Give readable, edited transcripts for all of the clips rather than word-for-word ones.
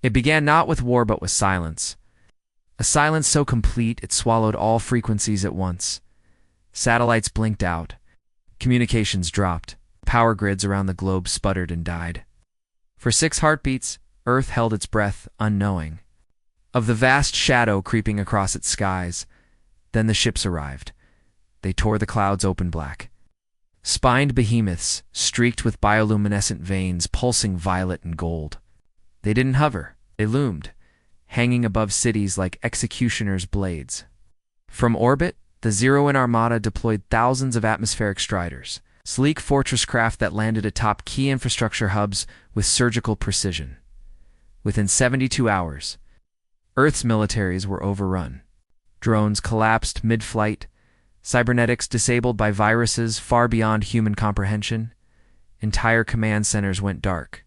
It began not with war but with silence. A silence so complete it swallowed all frequencies at once. Satellites blinked out. Communications dropped. Power grids around the globe sputtered and died. For 6 heartbeats, Earth held its breath, unknowing of the vast shadow creeping across its skies. Then the ships arrived. They tore the clouds open black. Spined behemoths, streaked with bioluminescent veins pulsing violet and gold. They didn't hover, they loomed, hanging above cities like executioners' blades. From orbit, the Zero-In Armada deployed thousands of atmospheric striders, sleek fortress craft that landed atop key infrastructure hubs with surgical precision. Within 72 hours, Earth's militaries were overrun. Drones collapsed mid-flight, cybernetics disabled by viruses far beyond human comprehension. Entire command centers went dark.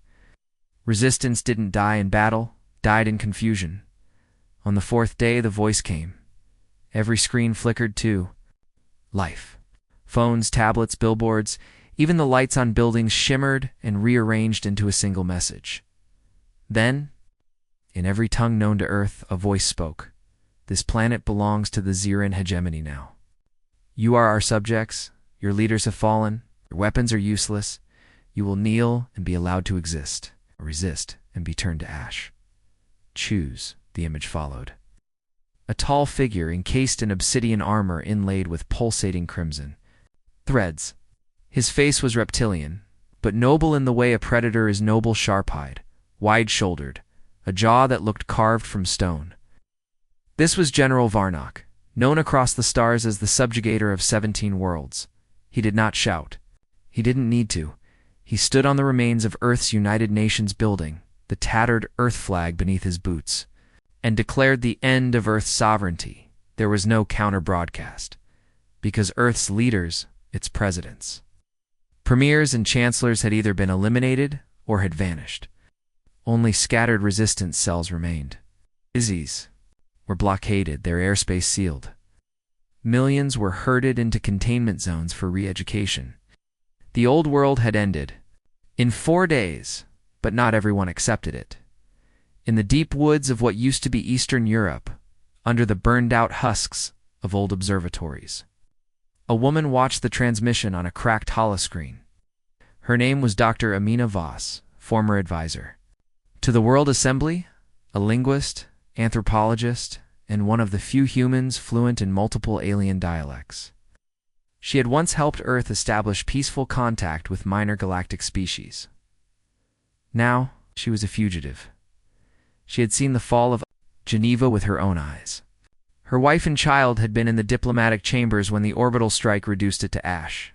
Resistance didn't die in battle, died in confusion. On the 4th day, the voice came. Every screen flickered too. Life. Phones, tablets, billboards, even the lights on buildings shimmered and rearranged into a single message. Then, in every tongue known to Earth, a voice spoke. This planet belongs to the Zero-In hegemony now. You are our subjects. Your leaders have fallen. Your weapons are useless. You will kneel and be allowed to exist, or resist and be turned to ash. Choose, the image followed. A tall figure encased in obsidian armor inlaid with pulsating crimson threads. His face was reptilian, but noble in the way a predator is noble, sharp-eyed, wide-shouldered, a jaw that looked carved from stone. This was General Varnock, known across the stars as the subjugator of 17 worlds. He did not shout. He didn't need to. He stood on the remains of Earth's United Nations building, the tattered Earth flag beneath his boots, and declared the end of Earth's sovereignty. There was no counter-broadcast, because Earth's leaders, its presidents, premiers and chancellors had either been eliminated or had vanished. Only scattered resistance cells remained. Izzies were blockaded, their airspace sealed. Millions were herded into containment zones for re-education. The old world had ended. In 4 days, but not everyone accepted it. In the deep woods of what used to be Eastern Europe, under the burned-out husks of old observatories, a woman watched the transmission on a cracked holoscreen. Her name was Dr. Amina Voss, former advisor to the World Assembly, a linguist, anthropologist, and one of the few humans fluent in multiple alien dialects. She had once helped Earth establish peaceful contact with minor galactic species. Now, she was a fugitive. She had seen the fall of Geneva with her own eyes. Her wife and child had been in the diplomatic chambers when the orbital strike reduced it to ash.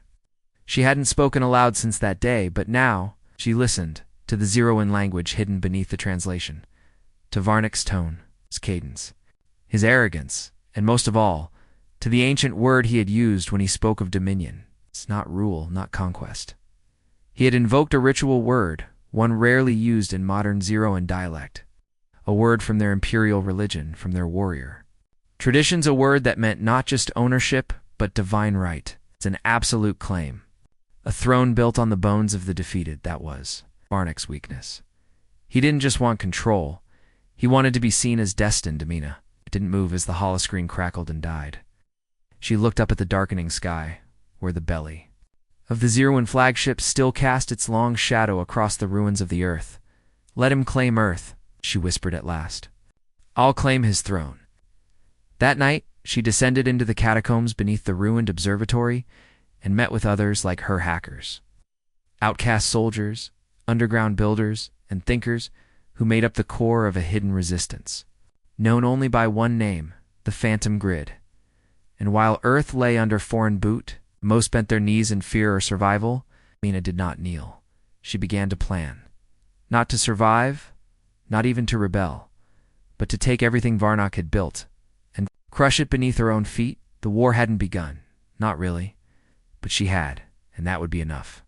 She hadn't spoken aloud since that day, but now she listened to the Zero-In language hidden beneath the translation, to Varnock's tone, his cadence, his arrogance, and most of all, to the ancient word he had used when he spoke of dominion. It's not rule, not conquest. He had invoked a ritual word, one rarely used in modern Zero-In dialect, a word from their imperial religion, from their warrior. Tradition's a word that meant not just ownership, but divine right. It's an absolute claim. A throne built on the bones of the defeated, that was Varnock's weakness. He didn't just want control. He wanted to be seen as destined, Amina. It didn't move as the holoscreen crackled and died. She looked up at the darkening sky, where the belly of the Zero-In flagship still cast its long shadow across the ruins of the Earth. Let him claim Earth, she whispered at last. I'll claim his throne. That night, she descended into the catacombs beneath the ruined observatory and met with others like her hackers. Outcast soldiers, underground builders, and thinkers who made up the core of a hidden resistance, known only by one name, the Phantom Grid. And while Earth lay under foreign boot, most bent their knees in fear or survival, Amina did not kneel. She began to plan. Not to survive, not even to rebel, but to take everything Varnock had built and crush it beneath her own feet. The war hadn't begun. Not really. But she had, and that would be enough.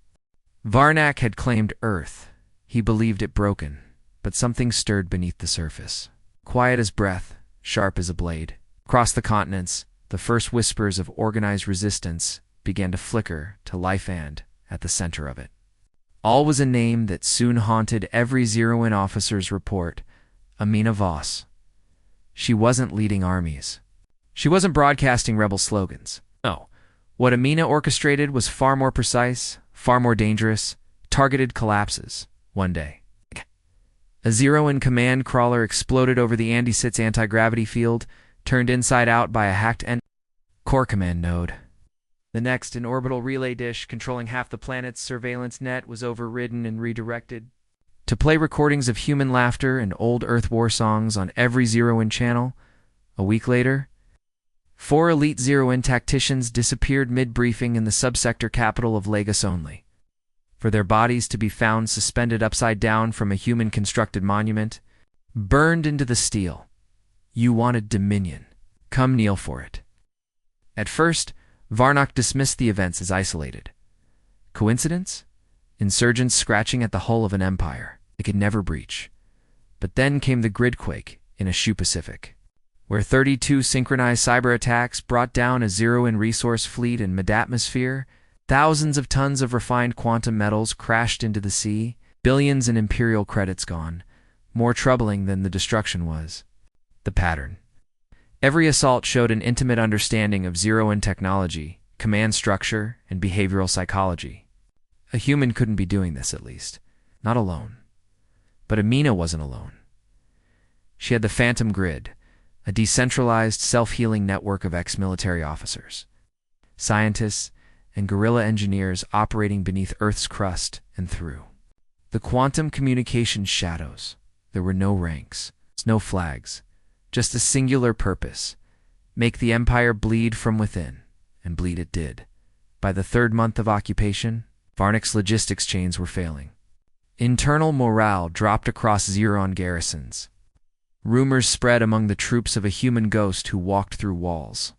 Varnock had claimed Earth. He believed it broken, but something stirred beneath the surface. Quiet as breath, sharp as a blade. Across the continents, the first whispers of organized resistance began to flicker to life, and, at the center of it, all was a name that soon haunted every Zero-In officer's report, Amina Voss. She wasn't leading armies. She wasn't broadcasting rebel slogans. No. What Amina orchestrated was far more precise, far more dangerous, targeted collapses. One day, a zero-in command crawler exploded over the Andesit's anti-gravity field, turned inside out by a hacked core command node. The next, an orbital relay dish controlling half the planet's surveillance net was overridden and redirected to play recordings of human laughter and old Earth war songs on every zero-in channel. A week later, 4 elite zero-in tacticians disappeared mid-briefing in the subsector capital of Lagos only, for their bodies to be found suspended upside down from a human-constructed monument, burned into the steel. You wanted dominion. Come kneel for it. At first, Varnock dismissed the events as isolated. Coincidence? Insurgents scratching at the hull of an empire they could never breach. But then came the gridquake in Ashu Pacific, where 32 synchronized cyber attacks brought down a zero-in resource fleet in mid-atmosphere. Thousands of tons of refined quantum metals crashed into the sea, billions in imperial credits gone. More troubling than the destruction was the pattern. Every assault showed an intimate understanding of zero-in technology, command structure, and behavioral psychology. A human couldn't be doing this, at least. Not alone. But Amina wasn't alone. She had the Phantom Grid, a decentralized, self-healing network of ex-military officers, scientists, and guerrilla engineers operating beneath Earth's crust and through the quantum communication shadows. There were no ranks, no flags, just a singular purpose: make the Empire bleed from within, and bleed it did. By the 3rd month of occupation, Varnock's logistics chains were failing. Internal morale dropped across Zeron garrisons. Rumors spread among the troops of a human ghost who walked through walls,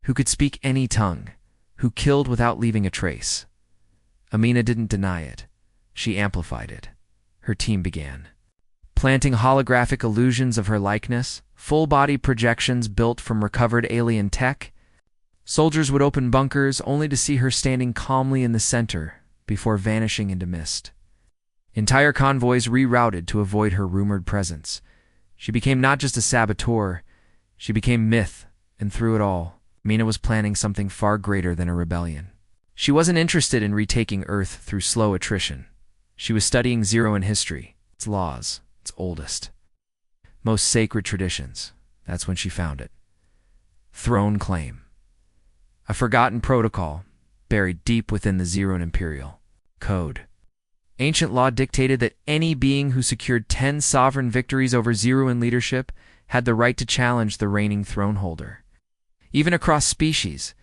who could speak any tongue, who killed without leaving a trace. Amina didn't deny it. She amplified it. Her team began planting holographic illusions of her likeness, full-body projections built from recovered alien tech. Soldiers would open bunkers only to see her standing calmly in the center before vanishing into mist. Entire convoys rerouted to avoid her rumored presence. She became not just a saboteur, she became myth, and through it all, Amina was planning something far greater than a rebellion. She wasn't interested in retaking Earth through slow attrition. She was studying zero-in history, its laws, its oldest, most sacred traditions. That's when she found it. Throne claim. A forgotten protocol, buried deep within the Zero-in Imperial Code. Ancient law dictated that any being who secured 10 sovereign victories over Zero-in leadership had the right to challenge the reigning throne holder. Even across species,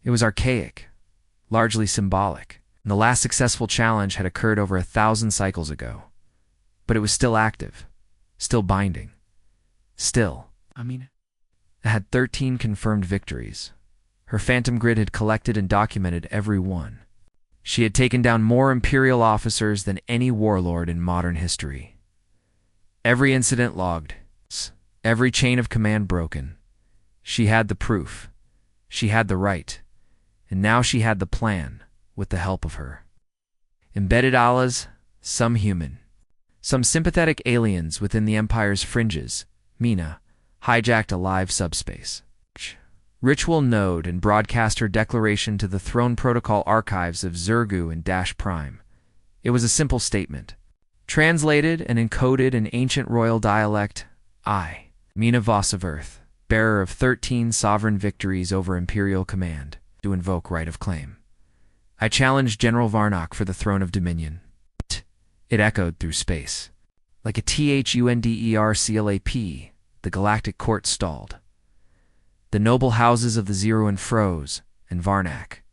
it was archaic, largely symbolic, and the last successful challenge had occurred over 1,000 cycles ago. But it was still active, still binding. Still, Amina had 13 confirmed victories. Her Phantom Grid had collected and documented every one. She had taken down more Imperial officers than any warlord in modern history. Every incident logged, every chain of command broken. She had the proof. She had the right. And now she had the plan, with the help of her embedded Allahs, some human, some sympathetic aliens within the Empire's fringes. Mina hijacked a live subspace ritual node and broadcast her declaration to the Throne Protocol archives of Zergu and Dash Prime. It was a simple statement, translated and encoded in ancient royal dialect. I, Mina Voss of Earth, bearer of 13 sovereign victories over Imperial command, to invoke right of claim. I challenge General Varnock for the throne of Dominion. It echoed through space. Like a THUNDERCLAP, the galactic court stalled. The noble houses of the Zero-in froze, and Varnock.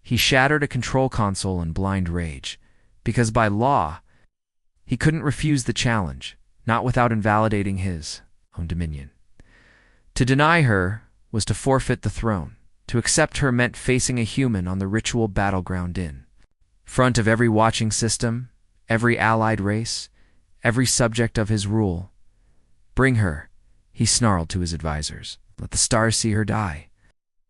He shattered a control console in blind rage, because by law, he couldn't refuse the challenge, not without invalidating his own dominion. To deny her was to forfeit the throne. To accept her meant facing a human on the ritual battleground in front of every watching system, every allied race, every subject of his rule. Bring her, he snarled to his advisors. Let the stars see her die.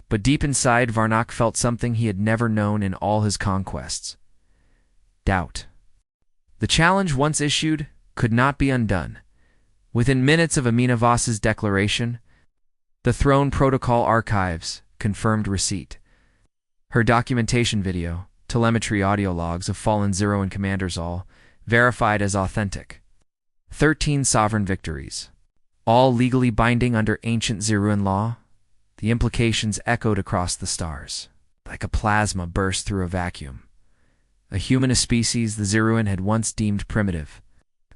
But deep inside, Varnock felt something he had never known in all his conquests. Doubt. The challenge once issued could not be undone. Within minutes of Amina Voss's declaration, the Throne Protocol archives confirmed receipt. Her documentation video, telemetry audio logs of Fallen Zero and Commanders all, verified as authentic. 13 sovereign victories, all legally binding under ancient Zeruan law. The implications echoed across the stars, like a plasma burst through a vacuum. A humanist species the Zeruan had once deemed primitive,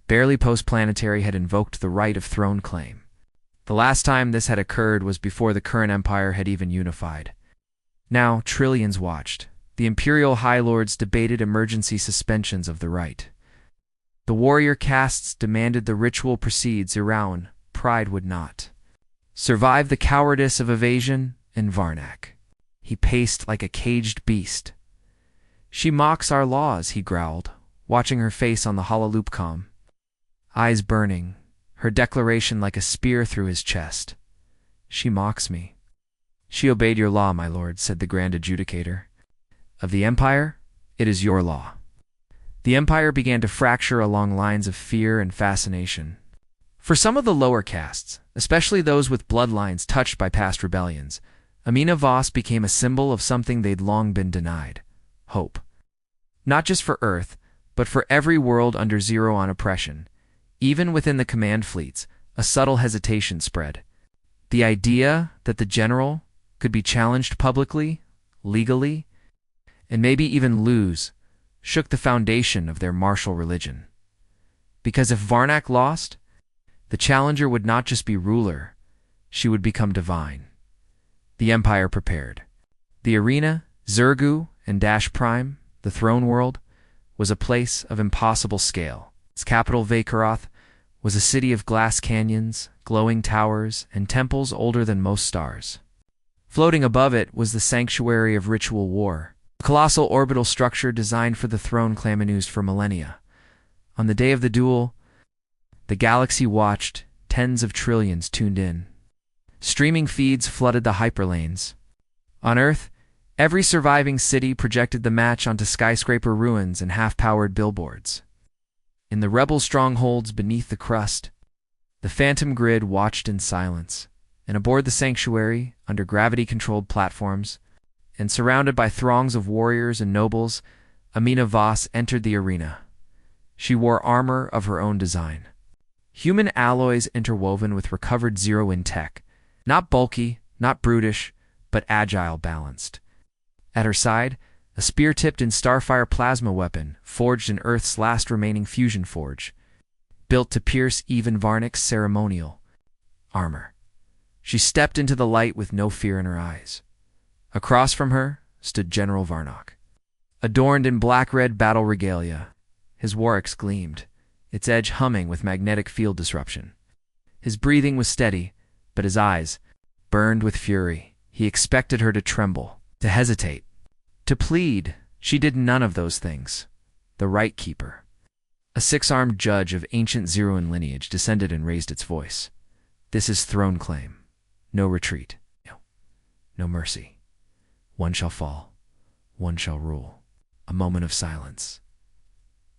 barely post-planetary, had invoked the right of throne claim. The last time this had occurred was before the current empire had even unified. Now, trillions watched. The imperial high lords debated emergency suspensions of the right. The warrior castes demanded the ritual proceed. Zeraun, pride would not survive the cowardice of evasion, and Varnak. He paced like a caged beast. She mocks our laws, he growled, watching her face on the hololoopcom. Eyes burning, her declaration like a spear through his chest. She mocks me. She obeyed your law, my lord, said the Grand Adjudicator. Of the Empire, it is your law. The Empire began to fracture along lines of fear and fascination. For some of the lower castes, especially those with bloodlines touched by past rebellions, Amina Voss became a symbol of something they'd long been denied: hope. Not just for Earth, but for every world under Zeroan oppression. Even within the command fleets, a subtle hesitation spread. The idea that the general could be challenged publicly, legally, and maybe even lose, shook the foundation of their martial religion. Because if Varnak lost, the challenger would not just be ruler, she would become divine. The Empire prepared. The arena, Zergu, and Dash Prime, the throne world, was a place of impossible scale. Its capital, Vakaroth, was a city of glass canyons, glowing towers, and temples older than most stars. Floating above it was the Sanctuary of Ritual War, a colossal orbital structure designed for the throne clan used for millennia. On the day of the duel, the galaxy watched, tens of trillions tuned in. Streaming feeds flooded the hyperlanes. On Earth, every surviving city projected the match onto skyscraper ruins and half-powered billboards. In the rebel strongholds beneath the crust, the phantom grid watched in silence, and aboard the sanctuary, under gravity-controlled platforms, and surrounded by throngs of warriors and nobles, Amina Voss entered the arena. She wore armor of her own design. Human alloys interwoven with recovered Zeroan tech, not bulky, not brutish, but agile, balanced. At her side, a spear-tipped in Starfire plasma weapon, forged in Earth's last remaining fusion forge, built to pierce even Varnak's ceremonial armor. She stepped into the light with no fear in her eyes. Across from her stood General Varnak, adorned in black-red battle regalia. His warix gleamed, its edge humming with magnetic field disruption. His breathing was steady, but his eyes burned with fury. He expected her to tremble, to hesitate, to plead. She did none of those things. The Right Keeper, a six-armed judge of ancient Zeroan lineage, descended and raised its voice. This is throne claim. No retreat. No mercy. One shall fall. One shall rule. A moment of silence.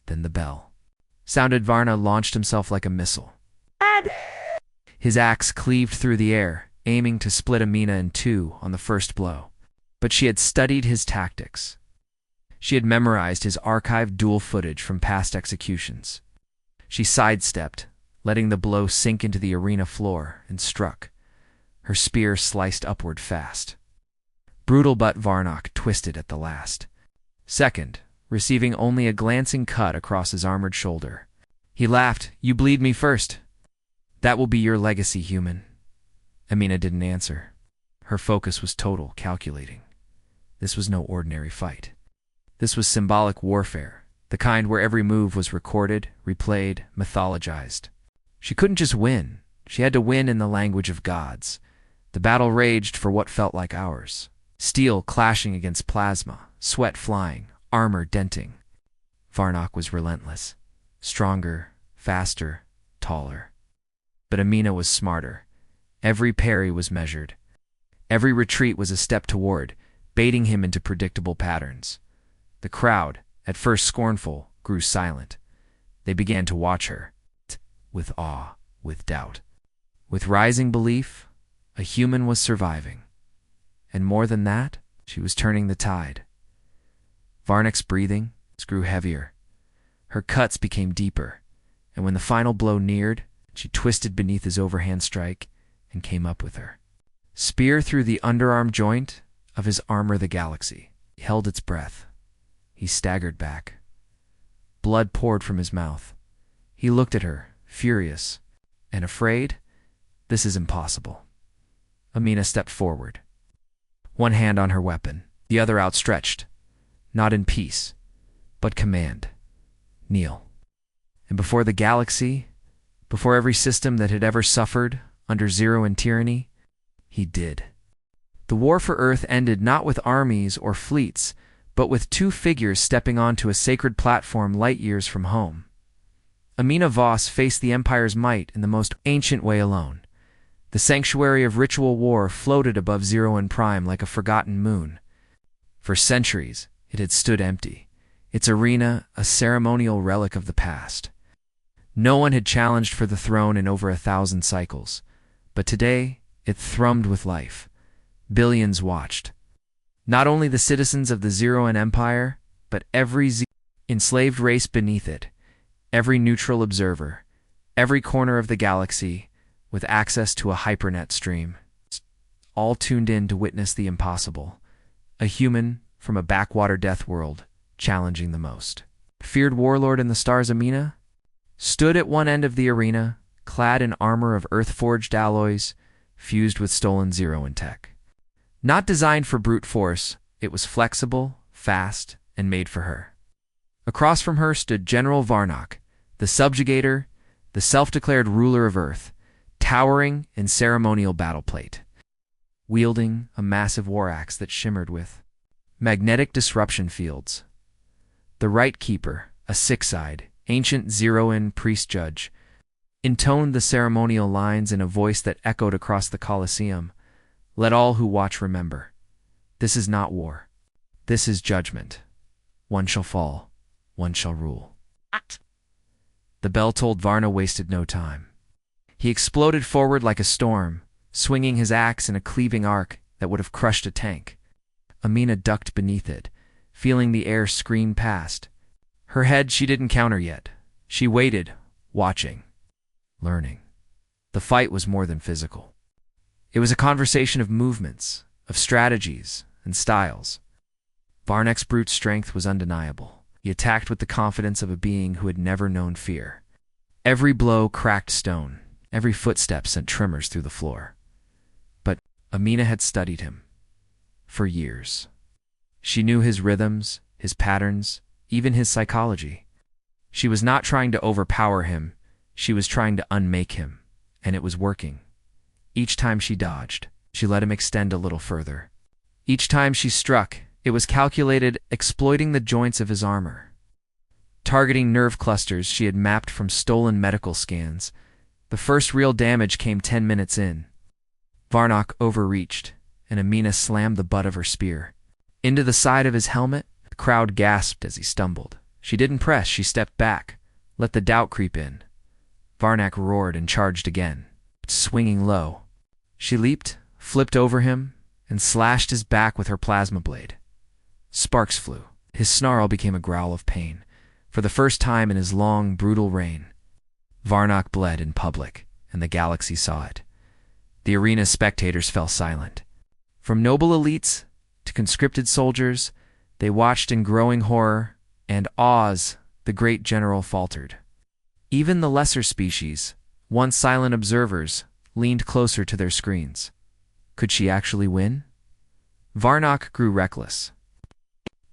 Then the bell sounded. Varna launched himself like a missile. His axe cleaved through the air, aiming to split Amina in two on the first blow. But she had studied his tactics. She had memorized his archived duel footage from past executions. She sidestepped, letting the blow sink into the arena floor, and struck. Her spear sliced upward fast. Brutal, but Varnak twisted at the last second, receiving only a glancing cut across his armored shoulder. He laughed. You bleed me first. That will be your legacy, human. Amina didn't answer. Her focus was total, calculating. This was no ordinary fight. This was symbolic warfare, the kind where every move was recorded, replayed, mythologized. She couldn't just win. She had to win in the language of gods. The battle raged for what felt like hours. Steel clashing against plasma, sweat flying, armor denting. Varnak was relentless. Stronger, faster, taller. But Amina was smarter. Every parry was measured. Every retreat was a step toward, baiting him into predictable patterns. The crowd, at first scornful, grew silent. They began to watch her, with awe, with doubt. With rising belief, a human was surviving. And more than that, she was turning the tide. Varnak's breathing grew heavier. Her cuts became deeper, and when the final blow neared, she twisted beneath his overhand strike and came up with her. Spear through the underarm joint of his armor the galaxy. He held its breath. He staggered back. Blood poured from his mouth. He looked at her, furious and afraid. This is impossible. Amina stepped forward, one hand on her weapon, the other outstretched, not in peace, but command. Kneel. And before the galaxy, before every system that had ever suffered under Zero and tyranny, he did. The war for Earth ended not with armies or fleets, but with two figures stepping onto a sacred platform light years from home. Amina Voss faced the Empire's might in the most ancient way alone. The sanctuary of ritual war floated above Zero and Prime like a forgotten moon. For centuries, it had stood empty, its arena a ceremonial relic of the past. No one had challenged for the throne in over 1,000 cycles, but today it thrummed with life. Billions watched. Not only the citizens of the Zero and Empire, but every enslaved race beneath it, every neutral observer, every corner of the galaxy, with access to a hypernet stream, all tuned in to witness the impossible. A human from a backwater death world challenging the most. Feared warlord in the stars Amina stood at one end of the arena, clad in armor of earth-forged alloys, fused with stolen Zero and tech. Not designed for brute force, it was flexible, fast, and made for her. Across from her stood General Varnak, the subjugator, the self-declared ruler of Earth, towering in ceremonial battleplate, wielding a massive war axe that shimmered with magnetic disruption fields. The Right Keeper, a six-eyed, ancient Zeroan priest judge, intoned the ceremonial lines in a voice that echoed across the Colosseum. Let all who watch remember. This is not war. This is judgment. One shall fall. One shall rule. The bell told. Varna wasted no time. He exploded forward like a storm, swinging his axe in a cleaving arc that would have crushed a tank. Amina ducked beneath it, feeling the air scream past. Her head she didn't counter yet. She waited, watching, learning. The fight was more than physical. It was a conversation of movements, of strategies, and styles. Varnak's brute strength was undeniable. He attacked with the confidence of a being who had never known fear. Every blow cracked stone. Every footstep sent tremors through the floor. But Amina had studied him for years. She knew his rhythms, his patterns, even his psychology. She was not trying to overpower him. She was trying to unmake him, and it was working. Each time she dodged, she let him extend a little further. Each time she struck, it was calculated, exploiting the joints of his armor. Targeting nerve clusters she had mapped from stolen medical scans. The first real damage came 10 minutes in. Varnak overreached, and Amina slammed the butt of her spear into the side of his helmet. The crowd gasped as he stumbled. She didn't press, she stepped back, let the doubt creep in. Varnak roared and charged again, swinging low. She leaped, flipped over him, and slashed his back with her plasma blade. Sparks flew. His snarl became a growl of pain. For the first time in his long, brutal reign, Varnak bled in public, and the galaxy saw it. The arena's spectators fell silent. From noble elites to conscripted soldiers, they watched in growing horror and awe. The great general faltered. Even the lesser species, once silent observers, leaned closer to their screens. Could she actually win? Varnak grew reckless.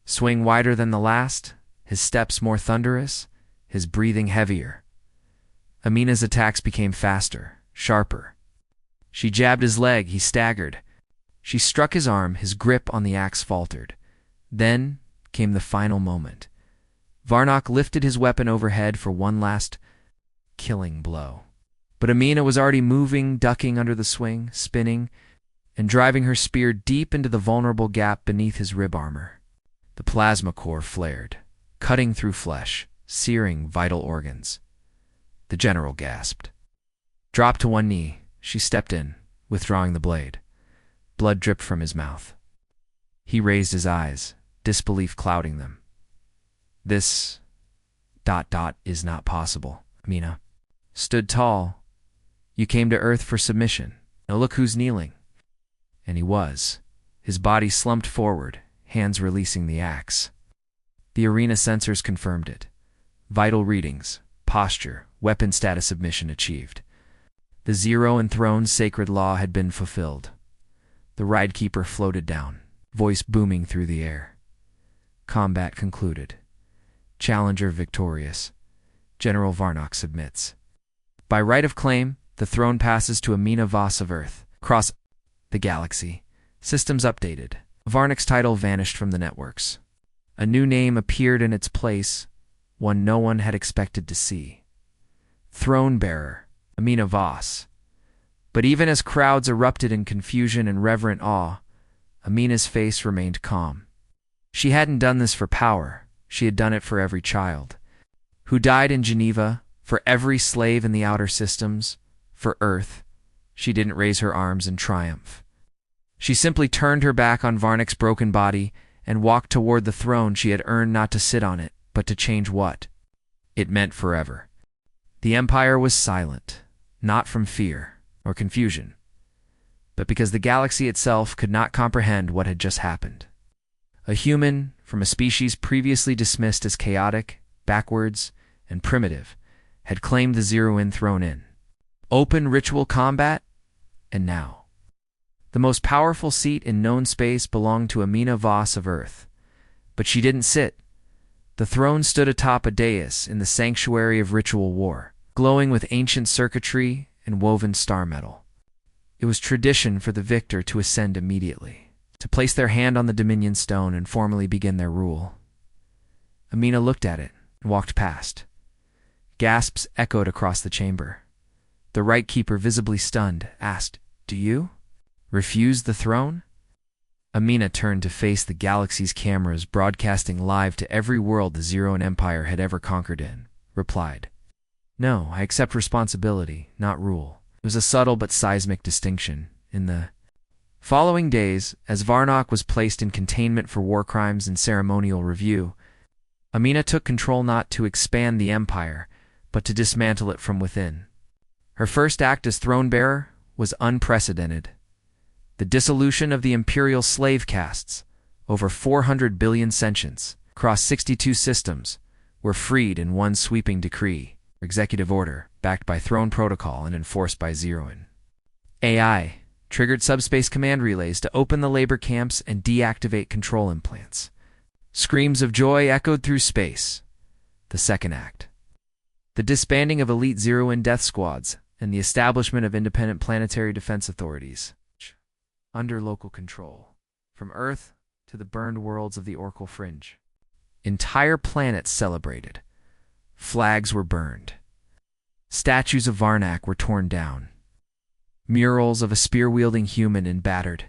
Swing wider than the last, his steps more thunderous, his breathing heavier. Amina's attacks became faster, sharper. She jabbed his leg, he staggered. She struck his arm, his grip on the axe faltered. Then came the final moment. Varnak lifted his weapon overhead for one last killing blow. But Amina was already moving, ducking under the swing, spinning, and driving her spear deep into the vulnerable gap beneath his rib armor. The plasma core flared, cutting through flesh, searing vital organs. The general gasped. Dropped to one knee, she stepped in, withdrawing the blade. Blood dripped from his mouth. He raised his eyes, disbelief clouding them. This... is not possible. Amina stood tall. You came to Earth for submission. Now look who's kneeling. And he was. His body slumped forward, hands releasing the axe. The arena sensors confirmed it. Vital readings, posture, weapon status submission achieved. The Zero enthroned sacred law had been fulfilled. The Ridekeeper floated down, voice booming through the air. Combat concluded. Challenger victorious. General Varnock submits. By right of claim, the throne passes to Amina Voss of Earth. Across the galaxy. Systems updated. Varnock's title vanished from the networks. A new name appeared in its place, one no one had expected to see. Throne Bearer, Amina Voss. But even as crowds erupted in confusion and reverent awe, Amina's face remained calm. She hadn't done this for power. She had done it for every child who died in Geneva, for every slave in the outer systems, for Earth. She didn't raise her arms in triumph. She simply turned her back on Varnock's broken body and walked toward the throne she had earned, not to sit on it, but to change what it meant forever. The Empire was silent, not from fear or confusion, but because the galaxy itself could not comprehend what had just happened. A human, from a species previously dismissed as chaotic, backwards, and primitive, had claimed the Zero enthroned in open ritual combat, and now the most powerful seat in known space belonged to Amina Voss of Earth. But she didn't sit. The throne stood atop a dais in the sanctuary of ritual war, glowing with ancient circuitry and woven star metal. It was tradition for the victor to ascend immediately, to place their hand on the Dominion stone and formally begin their rule. Amina looked at it and walked past. Gasps echoed across the chamber. The Ridekeeper, visibly stunned, asked, "Do you refuse the throne?" Amina turned to face the galaxy's cameras broadcasting live to every world the Zero Empire had ever conquered in, replied, "No, I accept responsibility, not rule." It was a subtle but seismic distinction. In the following days, as Varnock was placed in containment for war crimes and ceremonial review, Amina took control not to expand the empire, but to dismantle it from within. Her first act as throne-bearer was unprecedented. The dissolution of the imperial slave castes, over 400 billion sentients, across 62 systems, were freed in one sweeping decree, executive order, backed by throne protocol and enforced by Zeroin. AI triggered subspace command relays to open the labor camps and deactivate control implants. Screams of joy echoed through space. The second act. The disbanding of elite Zeroin death squads and the establishment of independent planetary defense authorities under local control, from Earth to the burned worlds of the Orcal Fringe. Entire planets celebrated. Flags were burned. Statues of Varnock were torn down. Murals of a spear-wielding human and battered.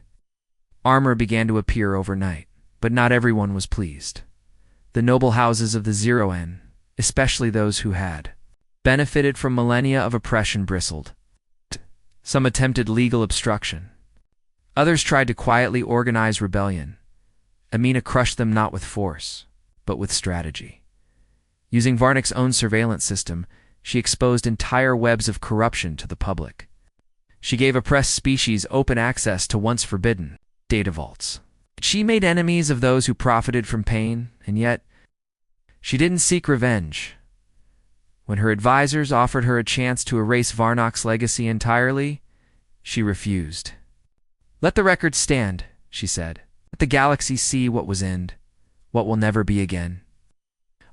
Armor began to appear overnight, but not everyone was pleased. The noble houses of the Zero-N, especially those who had benefited from millennia of oppression, bristled. Some attempted legal obstruction. Others tried to quietly organize rebellion. Amina crushed them not with force, but with strategy. Using Varnock's own surveillance system, she exposed entire webs of corruption to the public. She gave oppressed species open access to once forbidden data vaults. She made enemies of those who profited from pain, and yet she didn't seek revenge. When her advisors offered her a chance to erase Varnock's legacy entirely, she refused. "Let the record stand," she said. "Let the galaxy see what was end, what will never be again."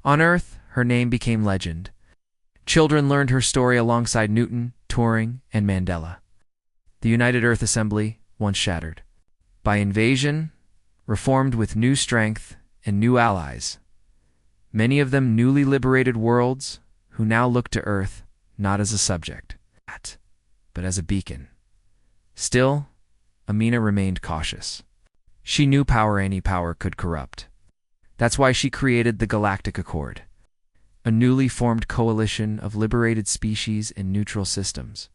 On Earth, her name became legend. Children learned her story alongside Newton, Turing, and Mandela. The United Earth Assembly, once shattered by invasion, reformed with new strength and new allies, many of them newly liberated worlds who now looked to Earth not as a subject, but as a beacon. Still, Amina remained cautious. She knew power any power could corrupt. That's why she created the Galactic Accord, a newly formed coalition of liberated species in neutral systems.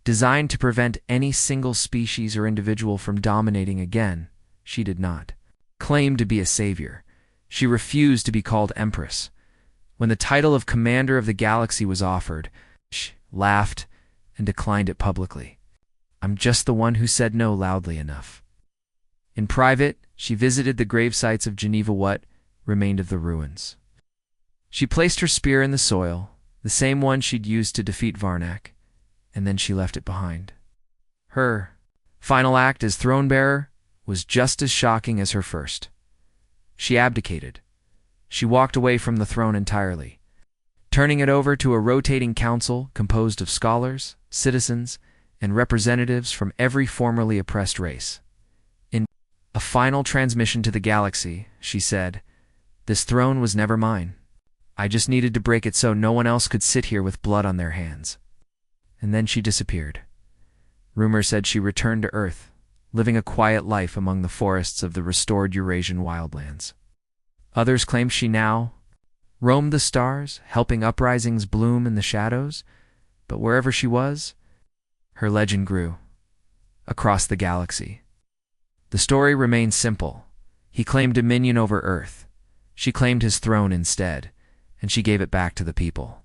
Designed to prevent any single species or individual from dominating again, she did not claim to be a savior. She refused to be called empress. When the title of commander of the galaxy was offered, she laughed and declined it publicly. I'm just the one who said no loudly enough. In private, she visited the grave sites of Geneva, what remained of the ruins. She placed her spear in the soil, the same one she'd used to defeat Varnak, and then she left it behind. Her final act as throne-bearer was just as shocking as her first. She abdicated. She walked away from the throne entirely, turning it over to a rotating council composed of scholars, citizens, and representatives from every formerly oppressed race. In a final transmission to the galaxy, she said, "This throne was never mine. I just needed to break it so no one else could sit here with blood on their hands." And then she disappeared. Rumor said she returned to Earth, living a quiet life among the forests of the restored Eurasian wildlands. Others claimed she now roamed the stars, helping uprisings bloom in the shadows, but wherever she was, her legend grew across the galaxy. The story remained simple. He claimed dominion over Earth. She claimed his throne instead, and she gave it back to the people.